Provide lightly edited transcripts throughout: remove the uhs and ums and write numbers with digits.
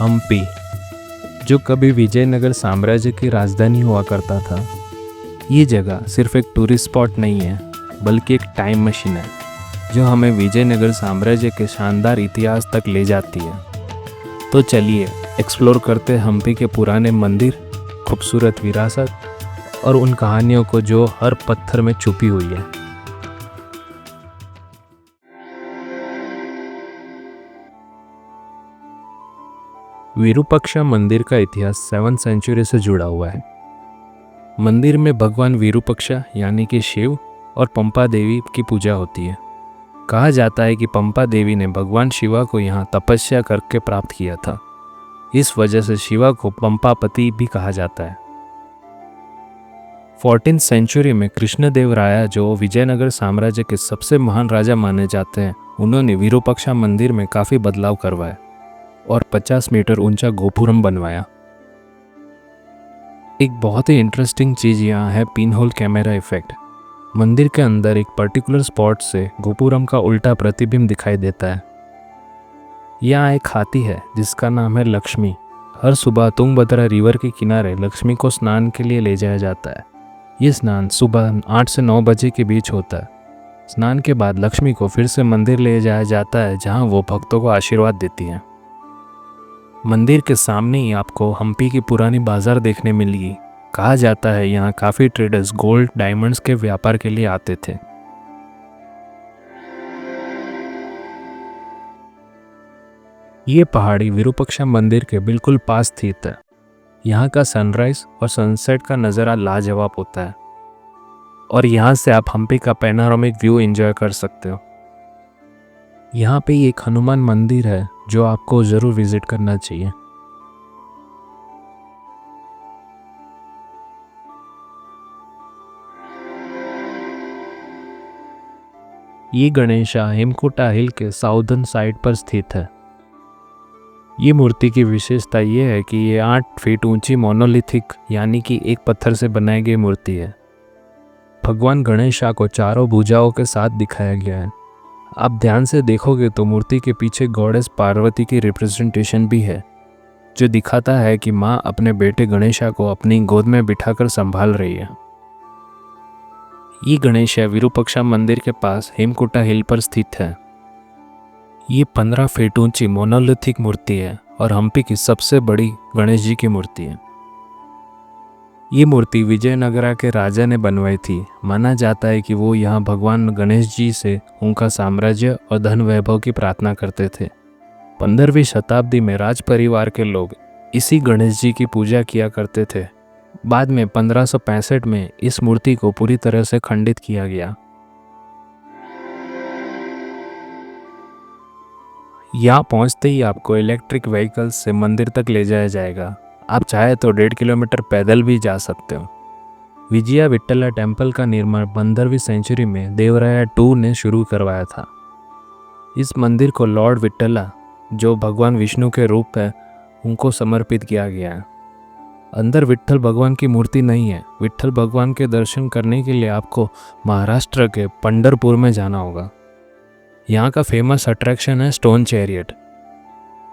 हम्पी, जो कभी विजयनगर साम्राज्य की राजधानी हुआ करता था। ये जगह सिर्फ एक टूरिस्ट स्पॉट नहीं है, बल्कि एक टाइम मशीन है जो हमें विजयनगर साम्राज्य के शानदार इतिहास तक ले जाती है। तो चलिए एक्सप्लोर करते हैं हम्पी के पुराने मंदिर, खूबसूरत विरासत और उन कहानियों को जो हर पत्थर में छुपी हुई है। विरूपाक्षा मंदिर का इतिहास 7वीं सेंचुरी से जुड़ा हुआ है। मंदिर में भगवान विरूपाक्षा यानी कि शिव और पंपा देवी की पूजा होती है। कहा जाता है कि पंपा देवी ने भगवान शिवा को यहाँ तपस्या करके प्राप्त किया था। इस वजह से शिवा को पंपापति भी कहा जाता है। 14वीं सेंचुरी में कृष्णदेवराया, जो विजयनगर साम्राज्य के सबसे महान राजा माने जाते हैं, उन्होंने विरूपाक्षा मंदिर में काफ़ी बदलाव करवाए और 50 मीटर ऊंचा गोपुरम बनवाया। एक बहुत ही इंटरेस्टिंग चीज़ यहाँ है पिन होल कैमरा इफेक्ट। मंदिर के अंदर एक पर्टिकुलर स्पॉट से गोपुरम का उल्टा प्रतिबिंब दिखाई देता है। यहाँ एक हाथी है जिसका नाम है लक्ष्मी। हर सुबह तुंगभद्रा रिवर के किनारे लक्ष्मी को स्नान के लिए ले जाया जाता है। ये स्नान सुबह 8 से 9 बजे के बीच होता है। स्नान के बाद लक्ष्मी को फिर से मंदिर ले जाया जाता है, जहाँ वो भक्तों को आशीर्वाद देती हैं। मंदिर के सामने ही आपको हम्पी की पुरानी बाजार देखने मिलेगी। कहा जाता है यहाँ काफ़ी ट्रेडर्स गोल्ड, डायमंड्स के व्यापार के लिए आते थे। ये पहाड़ी विरूपाक्षा मंदिर के बिल्कुल पास स्थित है। यहाँ का सनराइज और सनसेट का नज़ारा लाजवाब होता है और यहाँ से आप हम्पी का पैनोरामिक व्यू एंजॉय कर सकते हो। यहाँ पे एक हनुमान मंदिर है जो आपको ज़रूर विजिट करना चाहिए। ये गणेशा हेमकुटा हिल के साउदर्न साइड पर स्थित है। ये मूर्ति की विशेषता ये है कि ये 8 फीट ऊंची मोनोलिथिक यानी कि एक पत्थर से बनाई गई मूर्ति है। भगवान गणेशा को चारों भुजाओं के साथ दिखाया गया है। आप ध्यान से देखोगे तो मूर्ति के पीछे गॉडेस पार्वती की रिप्रेजेंटेशन भी है, जो दिखाता है कि माँ अपने बेटे गणेशा को अपनी गोद में बिठाकर संभाल रही है। ये गणेशा विरूपाक्षा मंदिर के पास हेमकुटा हिल पर स्थित है। ये 15 फीट ऊंची मोनोलिथिक मूर्ति है और हम्पी की सबसे बड़ी गणेश जी की मूर्ति है। ये मूर्ति विजयनगरा के राजा ने बनवाई थी। माना जाता है कि वो यहाँ भगवान गणेश जी से उनका साम्राज्य और धन वैभव की प्रार्थना करते थे। 15वीं शताब्दी में राज परिवार के लोग इसी गणेश जी की पूजा किया करते थे। बाद में 1565 में इस मूर्ति को पूरी तरह से खंडित किया गया। यहाँ पहुँचते ही आपको इलेक्ट्रिक व्हीकल्स से मंदिर तक ले जाया जाएगा। आप चाहे तो 1.5 किलोमीटर पैदल भी जा सकते हो। विजया विट्ठला टेम्पल का निर्माण 15वीं सेंचुरी में देवराया II ने शुरू करवाया था। इस मंदिर को लॉर्ड विट्ठला, जो भगवान विष्णु के रूप है, उनको समर्पित किया गया है। अंदर विट्ठल भगवान की मूर्ति नहीं है। विट्ठल भगवान के दर्शन करने के लिए आपको महाराष्ट्र के पंढरपुर में जाना होगा। यहाँ का फेमस अट्रैक्शन है स्टोन चैरियट,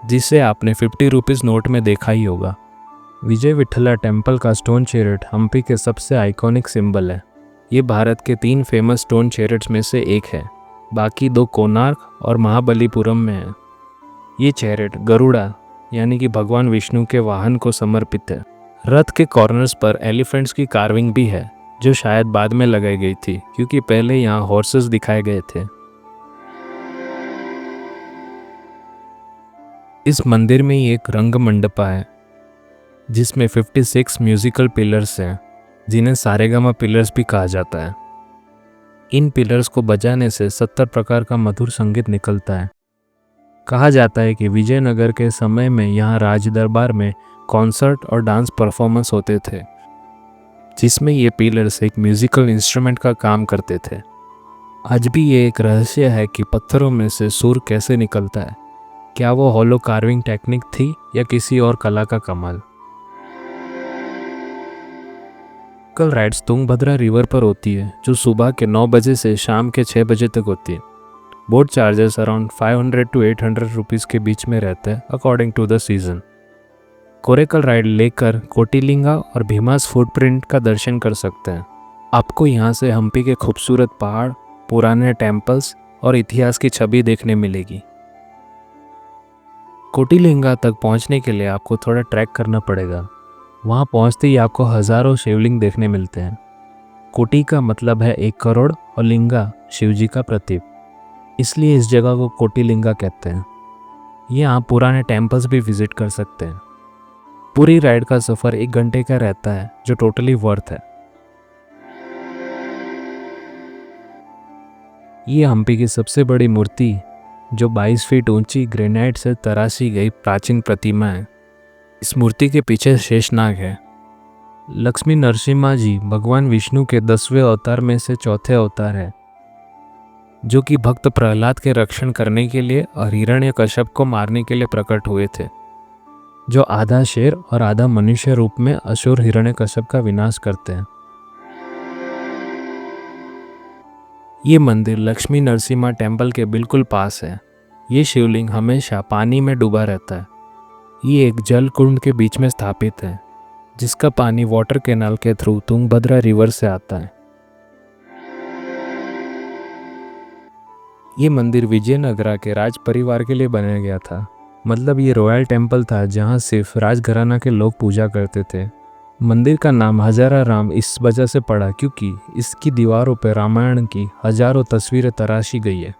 जिसे आपने 50 रुपीज़ नोट में देखा ही होगा। विजय विट्ठला टेम्पल का स्टोन चैरियट हम्पी के सबसे आइकॉनिक सिंबल है। ये भारत के 3 फेमस स्टोन चैरियट्स में से एक है। बाकी 2 कोणार्क और महाबलीपुरम में है। ये चैरियट गरुड़ा यानी कि भगवान विष्णु के वाहन को समर्पित है। रथ के कॉर्नर्स पर एलिफेंट्स की कार्विंग भी है, जो शायद बाद में लगाई गई थी, क्योंकि पहले यहाँ हॉर्सेस दिखाए गए थे। इस मंदिर में ही एक रंग मंडपा है जिसमें 56 म्यूजिकल पिलर्स हैं, जिन्हें सारेगामा पिलर्स भी कहा जाता है। इन पिलर्स को बजाने से 70 प्रकार का मधुर संगीत निकलता है। कहा जाता है कि विजयनगर के समय में यहाँ राज दरबार में कॉन्सर्ट और डांस परफॉर्मेंस होते थे, जिसमें ये पिलर्स एक म्यूजिकल इंस्ट्रूमेंट का काम करते थे। आज भी ये एक रहस्य है कि पत्थरों में से सुर कैसे निकलता है। क्या वो हॉलो कार्विंग टेक्निक थी या किसी और कला का कमाल। कल राइड्स तुंगभद्रा रिवर पर होती है, जो सुबह के 9 बजे से शाम के 6 बजे तक होती है। Boat charges around 500 to 800 rupees के बीच में रहता है according to the season. Coracle ride लेकर कोटिलिंगा और भीमास फुटप्रिंट का दर्शन कर सकते हैं। आपको यहाँ से हम्पी के खूबसूरत पहाड़, पुराने टेम्पल्स और इतिहास की छवि देखने मिलेगी। कोटिलिंगा तक पहुँचने के लिए आपको थोड़ा ट्रैक करना पड़ेगा। वहाँ पहुँचते ही आपको हज़ारों शिवलिंग देखने मिलते हैं। कोटि का मतलब है 1 करोड़ और लिंगा शिवजी का प्रतीक, इसलिए इस जगह को कोटिलिंगा कहते हैं। यहाँ पुराने टेम्पल्स भी विजिट कर सकते हैं। पूरी राइड का सफ़र 1 घंटे का रहता है, जो टोटली वर्थ है। ये हम्पी की सबसे बड़ी मूर्ति, जो 22 फीट ऊंची ग्रेनाइट से तराशी गई प्राचीन प्रतिमा है। इस मूर्ति के पीछे शेषनाग है। लक्ष्मी नरसिम्हा जी भगवान विष्णु के 10वें अवतार में से चौथे अवतार है, जो कि भक्त प्रहलाद के रक्षण करने के लिए और हिरण्यकश्यप को मारने के लिए प्रकट हुए थे, जो आधा शेर और आधा मनुष्य रूप में असुर हिरण्यकश्यप का विनाश करते हैं। ये मंदिर लक्ष्मी नरसिम्हा टेम्पल के बिल्कुल पास है। ये शिवलिंग हमेशा पानी में डूबा रहता है। ये एक जल कुंड के बीच में स्थापित है, जिसका पानी वाटर कैनाल के थ्रू तुंगभद्रा रिवर से आता है। ये मंदिर विजयनगरा के राज परिवार के लिए बनाया गया था। मतलब ये रॉयल टेम्पल था जहाँ सिर्फ राजघराना के लोग पूजा करते थे। मंदिर का नाम हजारा राम इस वजह से पड़ा क्योंकि इसकी दीवारों पर रामायण की हजारों तस्वीरें तराशी गई है।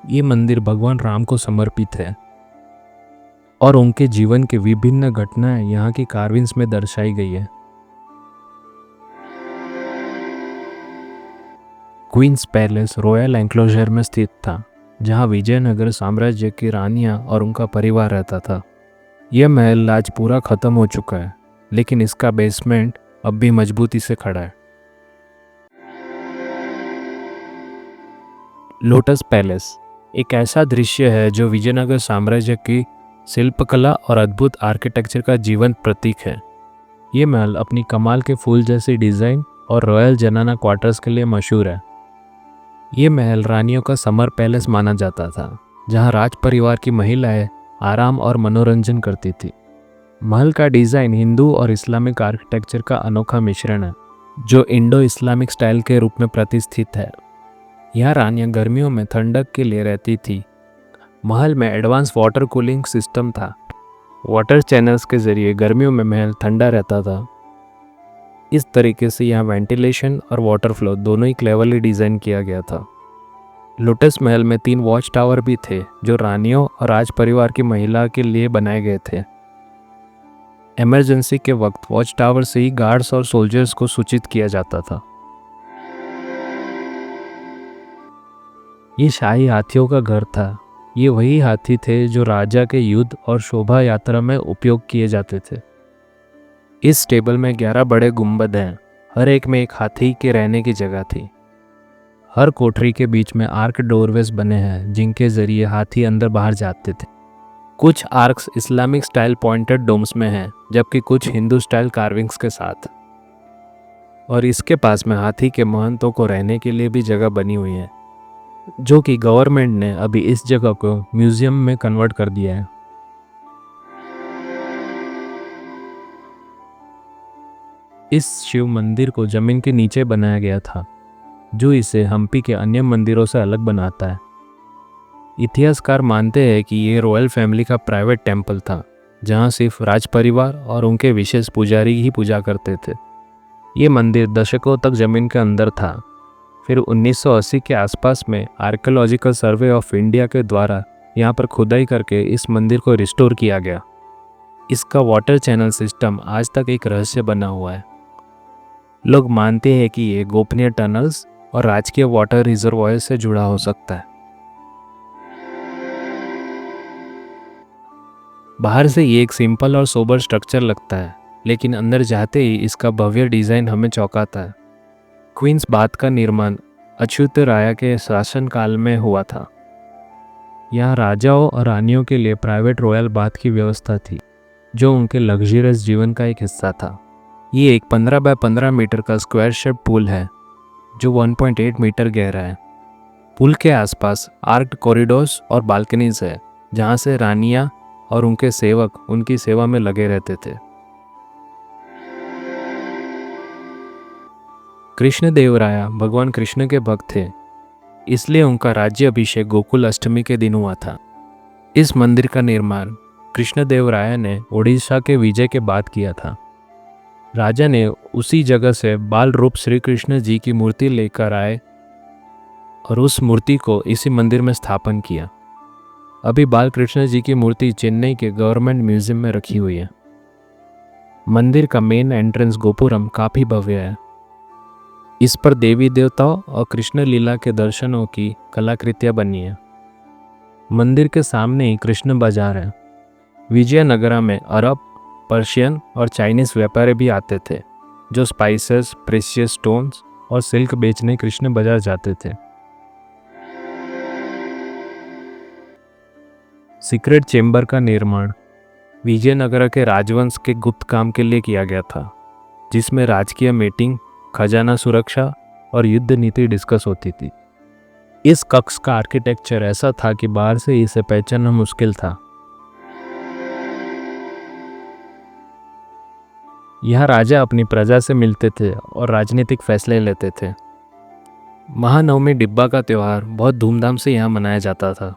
ये मंदिर भगवान राम को समर्पित है और उनके जीवन की विभिन्न घटनाएं यहाँ की कार्विंग्स में दर्शाई गई है। क्वींस पैलेस रॉयल एंक्लोजर में स्थित था, जहाँ विजयनगर साम्राज्य की रानियां और उनका परिवार रहता था। यह महल आज पूरा खत्म हो चुका है, लेकिन इसका बेसमेंट अब भी मजबूती से खड़ा है। लोटस पैलेस एक ऐसा दृश्य है जो विजयनगर साम्राज्य की शिल्पकला और अद्भुत आर्किटेक्चर का जीवंत प्रतीक है। ये महल अपनी कमाल के फूल जैसी डिज़ाइन और रॉयल जनाना क्वार्टर्स के लिए मशहूर है। ये महल रानियों का समर पैलेस माना जाता था, जहाँ राज परिवार की महिलाएं आराम और मनोरंजन करती थी। महल का डिज़ाइन हिंदू और इस्लामिक आर्किटेक्चर का अनोखा मिश्रण है, जो इंडो इस्लामिक स्टाइल के रूप में प्रतिष्ठित है। यहाँ रानियाँ गर्मियों में ठंडक के लिए रहती थी। महल में एडवांस वाटर कूलिंग सिस्टम था। वाटर चैनल्स के जरिए गर्मियों में महल ठंडा रहता था। इस तरीके से यहाँ वेंटिलेशन और वाटर फ्लो दोनों ही क्लेवरली डिज़ाइन किया गया था। लोटस महल में 3 वॉच टावर भी थे, जो रानियों और राज परिवार की महिला के लिए बनाए गए थे। इमरजेंसी के वक्त वॉच टावर से ही गार्ड्स और सोल्जर्स को सूचित किया जाता था। ये शाही हाथियों का घर था। ये वही हाथी थे जो राजा के युद्ध और शोभा यात्रा में उपयोग किए जाते थे। इस टेबल में 11 बड़े गुंबद हैं। हर एक में एक हाथी के रहने की जगह थी। हर कोठरी के बीच में आर्क डोरवेज बने हैं, जिनके जरिए हाथी अंदर बाहर जाते थे। कुछ arcs Islamic style pointed domes में हैं, जबकि कुछ हिंदू स्टाइल कार्विंग्स के साथ। और इसके पास में हाथी के महंतों को रहने के लिए भी जगह बनी हुई है, जो कि गवर्नमेंट ने अभी इस जगह को म्यूजियम में कन्वर्ट कर दिया है। इस शिव मंदिर को जमीन के नीचे बनाया गया था, जो इसे हम्पी के अन्य मंदिरों से अलग बनाता है। इतिहासकार मानते हैं कि ये रॉयल फैमिली का प्राइवेट टेम्पल था, जहाँ सिर्फ राज परिवार और उनके विशेष पुजारी ही पूजा करते थे। ये मंदिर दशकों तक जमीन के अंदर था। फिर 1980 के आसपास में आर्कियोलॉजिकल सर्वे ऑफ इंडिया के द्वारा यहाँ पर खुदाई करके इस मंदिर को रिस्टोर किया गया। इसका वाटर चैनल सिस्टम आज तक एक रहस्य बना हुआ है। लोग मानते हैं कि ये गोपनीय टनल्स और राजकीय वाटर रिजर्वॉयर से जुड़ा हो सकता है। बाहर से ये एक सिंपल और सोबर स्ट्रक्चर लगता है, लेकिन अंदर जाते ही इसका भव्य डिज़ाइन हमें चौंकाता है। क्वींस बाथ का निर्माण अच्युत राय के शासनकाल में हुआ था। यहाँ राजाओं और रानियों के लिए प्राइवेट रॉयल बाथ की व्यवस्था थी, जो उनके लग्जरियस जीवन का एक हिस्सा था। ये एक 15 बाय 15 मीटर का स्क्वायर शेप पूल है, जो 1.8 मीटर गहरा है। पुल के आसपास आर्क्ड कॉरिडोर्स और बालकनीज है, जहाँ से रानियाँ और उनके सेवक उनकी सेवा में लगे रहते थे। कृष्णदेवराया भगवान कृष्ण के भक्त थे, इसलिए उनका राज्य अभिषेक गोकुल अष्टमी के दिन हुआ था। इस मंदिर का निर्माण कृष्णदेवराया ने ओडिशा के विजय के बाद किया था। राजा ने उसी जगह से बाल रूप श्री कृष्ण जी की मूर्ति लेकर आए और उस मूर्ति को इसी मंदिर में स्थापन किया। अभी बाल कृष्ण जी की मूर्ति चेन्नई के गवर्नमेंट म्यूजियम में रखी हुई है। मंदिर का मेन एंट्रेंस गोपुरम काफी भव्य है। इस पर देवी देवताओं और कृष्ण लीला के दर्शनों की कलाकृतियां बनी है। मंदिर के सामने ही कृष्ण बाजार है। विजयनगरा में अरब, पर्शियन और चाइनीज व्यापारी भी आते थे, जो स्पाइसेस, प्रेशियस स्टोन्स और सिल्क बेचने कृष्ण बाजार जाते थे। सीक्रेट चेंबर का निर्माण विजयनगरा के राजवंश के गुप्त काम के लिए किया गया था, जिसमें राजकीय मीटिंग, खजाना सुरक्षा और युद्ध नीति डिस्कस होती थी। इस कक्ष का आर्किटेक्चर ऐसा था कि बाहर से इसे पहचानना मुश्किल था। यहाँ राजा अपनी प्रजा से मिलते थे और राजनीतिक फैसले लेते थे। महानवमी डिब्बा का त्यौहार बहुत धूमधाम से यहाँ मनाया जाता था।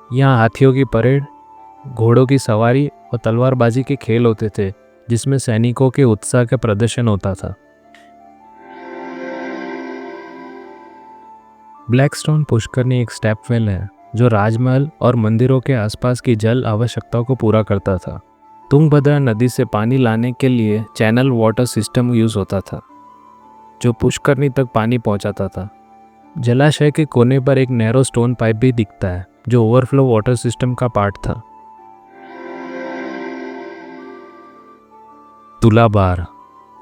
यहाँ हाथियों की परेड, घोड़ों की सवारी और तलवारबाजी के खेल होते थे, जिसमें सैनिकों के उत्साह का प्रदर्शन होता था। ब्लैकस्टोन पुष्करनी एक स्टेपवेल है जो राजमहल और मंदिरों के आसपास की जल आवश्यकताओं को पूरा करता था। तुंगभद्रा नदी से पानी लाने के लिए चैनल वाटर सिस्टम यूज होता था, जो पुष्करनी तक पानी पहुंचाता था। जलाशय के कोने पर एक नैरो स्टोन पाइप भी दिखता है, जो ओवरफ्लो वाटर सिस्टम का पार्ट था। तुलाभार,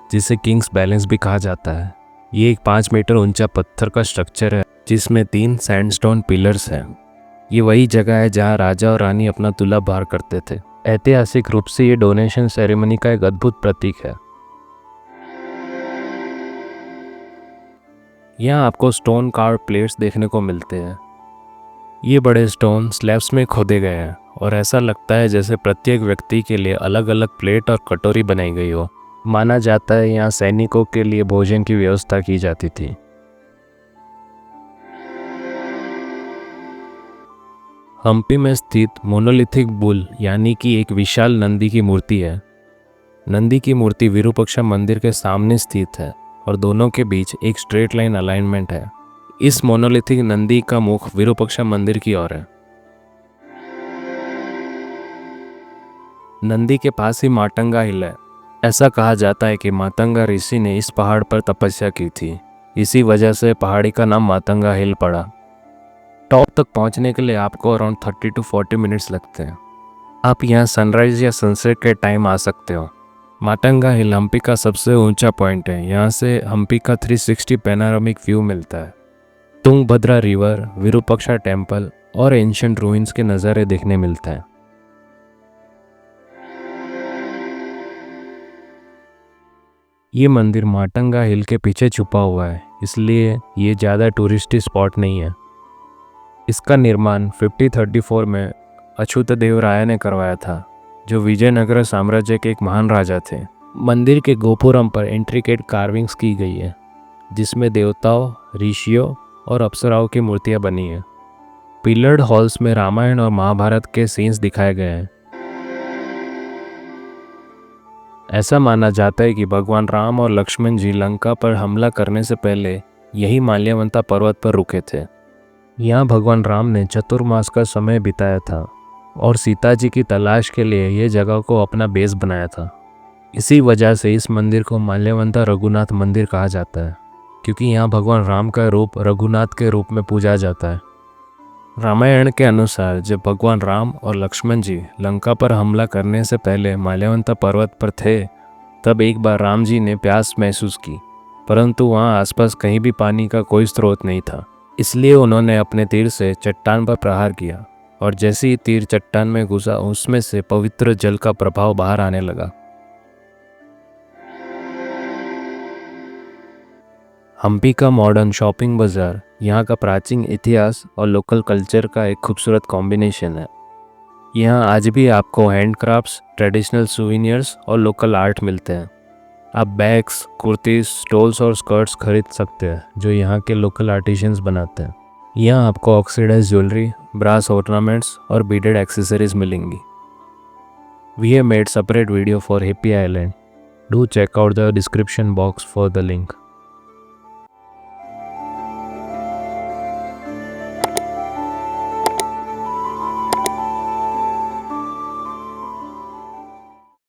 जिसे किंग्स बैलेंस भी कहा जाता है, ये एक 5 मीटर ऊंचा पत्थर का स्ट्रक्चर है जिसमें 3 सैंडस्टोन पिलर्स हैं। ये वही जगह है जहां राजा और रानी अपना तुलाभार करते थे। ऐतिहासिक रूप से ये डोनेशन सेरेमनी का एक अद्भुत प्रतीक है। यहाँ आपको स्टोन कार्व प्लेट्स देखने को मिलते हैं। ये बड़े स्टोन स्लैब्स में खोदे गए हैं और ऐसा लगता है जैसे प्रत्येक व्यक्ति के लिए अलग अलग प्लेट और कटोरी बनाई गई हो। माना जाता है यहाँ सैनिकों के लिए भोजन की व्यवस्था की जाती थी। हम्पी में स्थित मोनोलिथिक बुल यानी कि एक विशाल नंदी की मूर्ति है। नंदी की मूर्ति विरूपाक्षा मंदिर के सामने स्थित है और दोनों के बीच एक स्ट्रेट लाइन अलाइनमेंट है। इस मोनोलिथिक नंदी का मुख विरूपाक्षा मंदिर की ओर है। नंदी के पास ही मातंगा हिल है। ऐसा कहा जाता है कि मातंगा ऋषि ने इस पहाड़ पर तपस्या की थी, इसी वजह से पहाड़ी का नाम मातंगा हिल पड़ा। टॉप तक पहुंचने के लिए आपको अराउंड 30 to 40 मिनट्स लगते हैं। आप यहाँ सनराइज या सनसेट के टाइम आ सकते हो। मातंगा हिल हम्पी का सबसे ऊंचा पॉइंट है। यहाँ से हम्पी का 360 पैनारोमिक व्यू मिलता है। तुंगभद्रा रिवर, विरूपाक्षा टेम्पल और एंशिएंट रूइंस के नज़ारे देखने मिलते हैं। ये मंदिर मातंगा हिल के पीछे छुपा हुआ है, इसलिए ये ज़्यादा टूरिस्टी स्पॉट नहीं है। इसका निर्माण 5034 में अच्युतदेवराय ने करवाया था, जो विजयनगर साम्राज्य के एक महान राजा थे। मंदिर के गोपुरम पर इंट्रिकेट कार्विंग्स की गई है, जिसमें देवताओं, ऋषियों और अप्सराओं की मूर्तियां बनी हैं। पिलर्ड हॉल्स में रामायण और महाभारत के सीन्स दिखाए गए हैं। ऐसा माना जाता है कि भगवान राम और लक्ष्मण जी लंका पर हमला करने से पहले यही माल्यवंता पर्वत पर रुके थे। यहाँ भगवान राम ने चतुर्मास का समय बिताया था और सीता जी की तलाश के लिए ये जगह को अपना बेस बनाया था। इसी वजह से इस मंदिर को माल्यवंता रघुनाथ मंदिर कहा जाता है, क्योंकि यहाँ भगवान राम का रूप रघुनाथ के रूप में पूजा जाता है। रामायण के अनुसार जब भगवान राम और लक्ष्मण जी लंका पर हमला करने से पहले माल्यवंता पर्वत पर थे, तब एक बार राम जी ने प्यास महसूस की, परंतु वहाँ आसपास कहीं भी पानी का कोई स्रोत नहीं था। इसलिए उन्होंने अपने तीर से चट्टान पर प्रहार किया और जैसे ही तीर चट्टान में घुसा, उसमें से पवित्र जल का प्रभाव बाहर आने लगा। हम्पी का मॉडर्न शॉपिंग बाजार यहाँ का प्राचीन इतिहास और लोकल कल्चर का एक खूबसूरत कॉम्बिनेशन है। यहाँ आज भी आपको हैंडक्राफ्ट्स, ट्रेडिशनल सुवेनियर्स और लोकल आर्ट मिलते हैं। आप बैग्स, कुर्तीज, स्टोल्स और स्कर्ट्स खरीद सकते हैं जो यहाँ के लोकल आर्टिशियंस बनाते हैं। यहाँ आपको ऑक्सीडाइज ज्वेलरी, ब्रास ऑर्नामेंट्स और बीडेड एक्सेसरीज मिलेंगी। We have made separate video for Happy Island. Do check out the description box for the link.